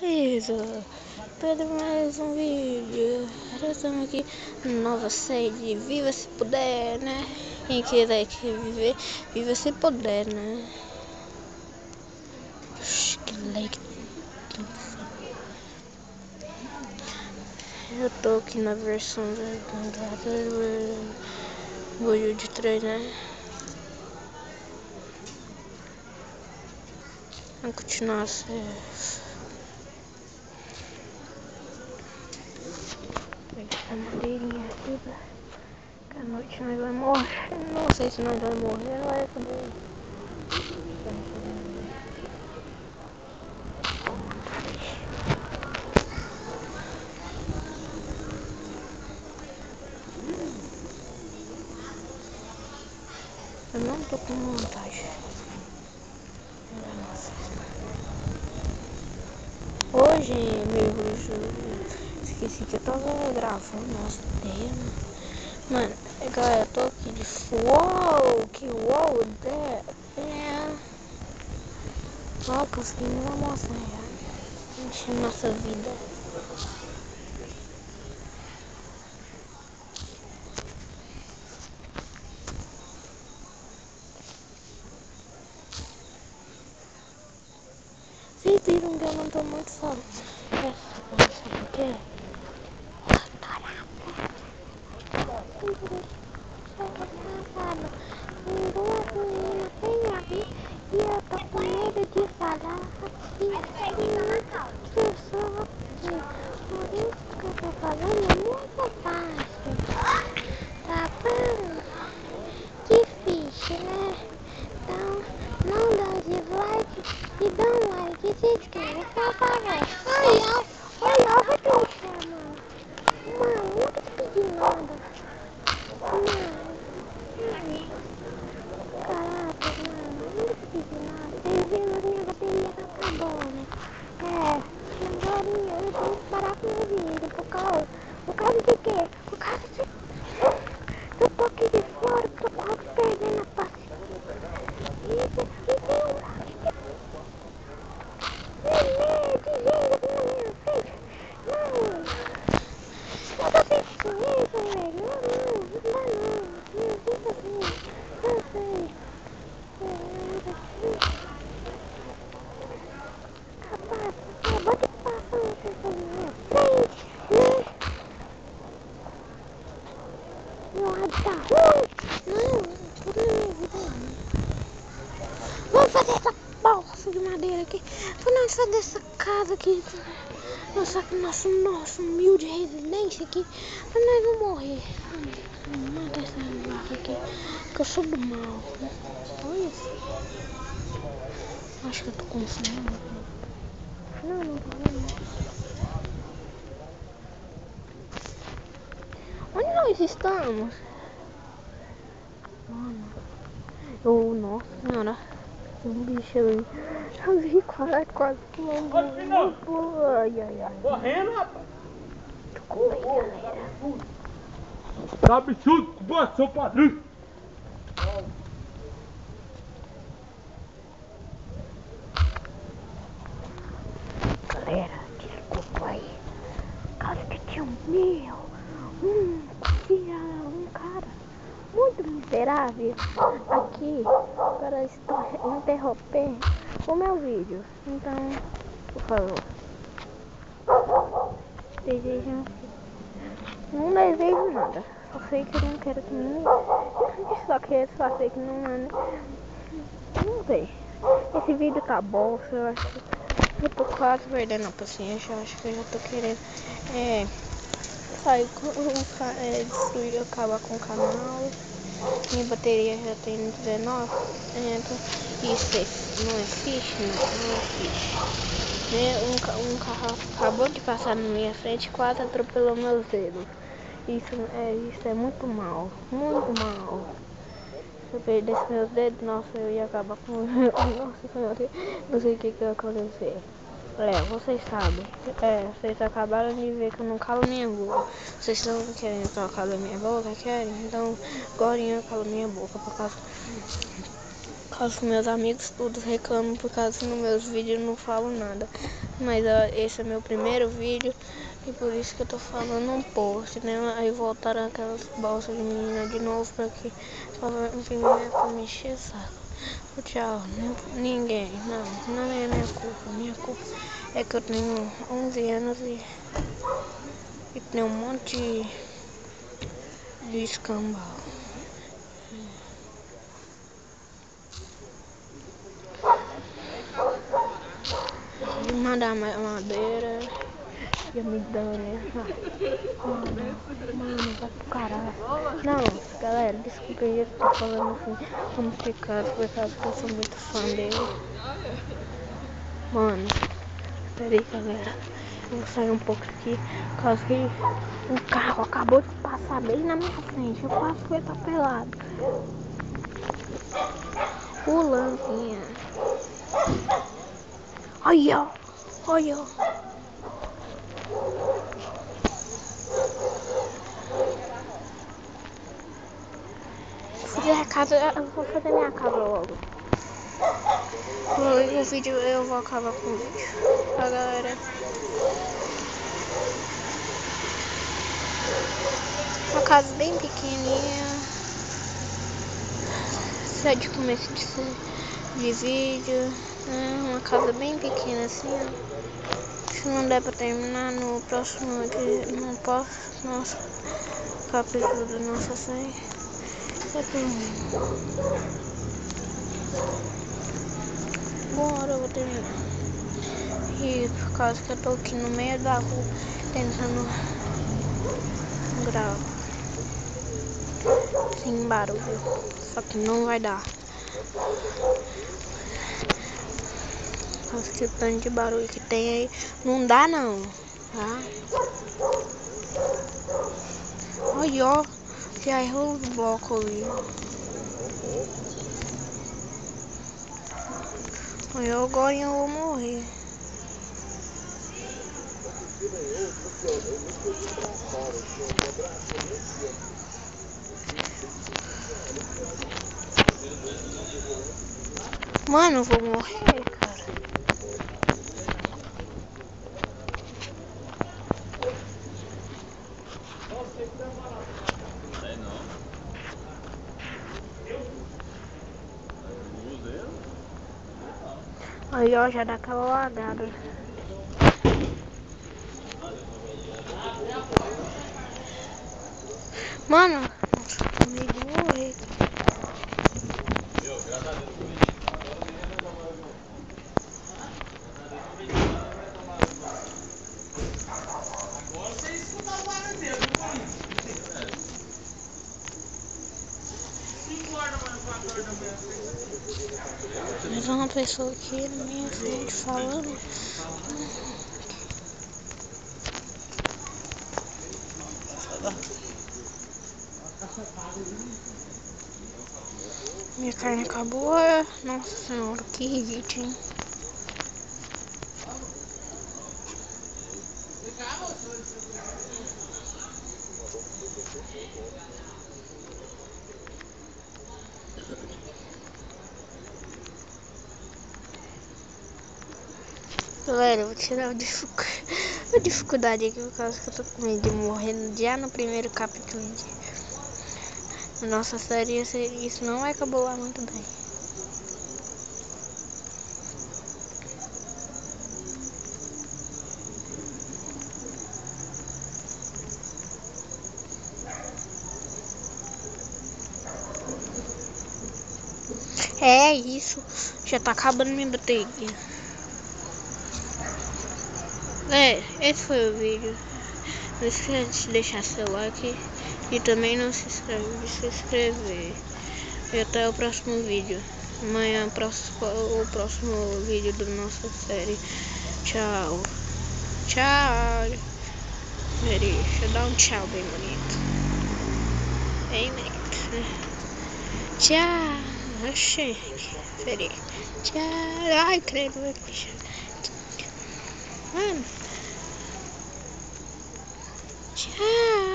Beleza, para mais um vídeo. Estamos aqui nova série de Viva Se Puder, né? Quem quiser viver, viva se puder, né? Que like. Eu tô aqui na versão do vídeo de 3, né? Vamos continuar a série. A madeirinha aqui, que a noite nós vai morrer. Não sei se nós vai morrer, vai acabar. Eu não tô com vontade. Hoje, esqueci que eu tava gravando. Nossa, ideia, mano. Galera, eu tô aqui de uou, que uou, ó, consegui me mostrar já. Enchendo nossa vida. Vocês viram que eu não tô muito só. Sabe por quê? Duas meninas sem abrir e eu tô com medo de falar que eu sou aqui. Por isso que eu tô falando muito fácil. Tá bom? Difícil, né? Então, não dá dislike e dá um like e se inscreve, por favor. Olha, vai ter um chamando. Mano, nunca te pedi nada. Caraca, mano, nunca te pedi nada. Vocês viram que minha bateria tá acabando. Agora eu tenho que parar com o vídeo por causa de quê? Por causa de... Eu tô aqui de fora, tô quase perdendo a paciência. E tem um monte de gente aqui na minha frente. Não, eu tô sem paciência, velho. Não dá não. Não tem paciência. Não sei. Rapaz, acabou de passar uma pessoa na minha frente, né? Meu lado tá ruim. Não, tudo na minha vida é ruim. Vamos fazer essa bolsa de madeira aqui. Vamos fazer essa casa aqui. Nossa humilde residência aqui. Pra nós não morrer. Vamos matar essa vaca aqui. Que eu sou do mal. Olha isso. Acho que eu tô com fome. Não tô vendo. Onde nós estamos? Mano. Nossa senhora. Tem um bicho ali. Eu vi quase que eu ai. Correndo, rapaz. Desculpa aí, galera. Tá absurdo com você, seu padrinho. Galera, desculpa aí. Caso que tinha um cara muito miserável aqui para interromper o meu vídeo. Então, por favor, desejam. Não desejo nada. Só sei que eu não quero que ninguém. Só sei que não manda. Não sei. Esse vídeo tá bom, eu acho que eu tô quase perdendo a paciência. Eu acho que eu já tô querendo sair destruir, acabar com o canal. Minha bateria já tem 19%. Isso não é fish, não é fish. Um carro acabou de passar na minha frente e quase atropelou meus dedos. Isso é muito mal, muito mal. Se eu perdesse meus dedos, nossa, eu ia acabar com... Nossa senhora, não sei o que ia acontecer. Vocês sabem. Vocês acabaram de ver que eu não calo minha boca. Vocês estão querendo que eu calo minha boca? Querem? Então, agora eu calo minha boca por causa Os meus amigos todos reclamam por causa que nos meus vídeos eu não falo nada. Mas ó, esse é meu primeiro vídeo e por isso que eu tô falando um post, né? Aí voltaram aquelas bolsas de menina de novo pra me encher o saco. Tchau, ninguém, não é minha culpa. Minha culpa é que eu tenho 11 anos e tenho um monte de escambau. De mandar madeira e me dando. Mano, vai pro caralho. Não, galera, desculpa aí, eu tô falando assim, complicado, por causa que eu sou muito fã dele. Mano, peraí, galera, eu vou sair um pouco aqui, por causa que um carro acabou de passar bem na minha frente, eu quase fui atropelado. Pulanzinha. Olha, olha. Fazer a casa, eu vou fazer minha casa logo. O vídeo, eu vou acabar com o vídeo. Tá, galera? Uma casa bem pequenininha. Só de começo de vídeo. Né? Uma casa bem pequena assim, ó. Se não der pra terminar no próximo vídeo, no nosso capítulo da nossa série. Eu termino. Bora, eu vou terminar. E por causa que eu tô aqui no meio da rua tentando gravar sem barulho, só que não vai dar. Por causa que o tanto de barulho que tem aí não dá não, tá? Olha, ó, já errou os blocos ali. Olha, agora eu vou morrer. Mano, eu vou morrer, cara. Aí, ó, já dá aquela lagada. Mano, nossa, tô meio de morrer. Mas uma pessoa aqui na minha frente falando. Minha carne acabou. Nossa senhora, que hit, hein? Galera, eu vou tirar a dificuldade aqui por causa que eu tô com medo de morrer já no primeiro capítulo da nossa série. Isso não vai cabular muito bem. É isso, já tá acabando minha bateria. Esse foi o vídeo. Não esqueça de deixar seu like e também não se inscrever. E até o próximo vídeo. Amanhã o próximo vídeo da nossa série. Tchau. Tchau. Deixa eu dar um tchau bem bonito. Bem bonito, né? Tchau. Oxê. Peraí. Tchau. Ai, credo. Mano. Tchau.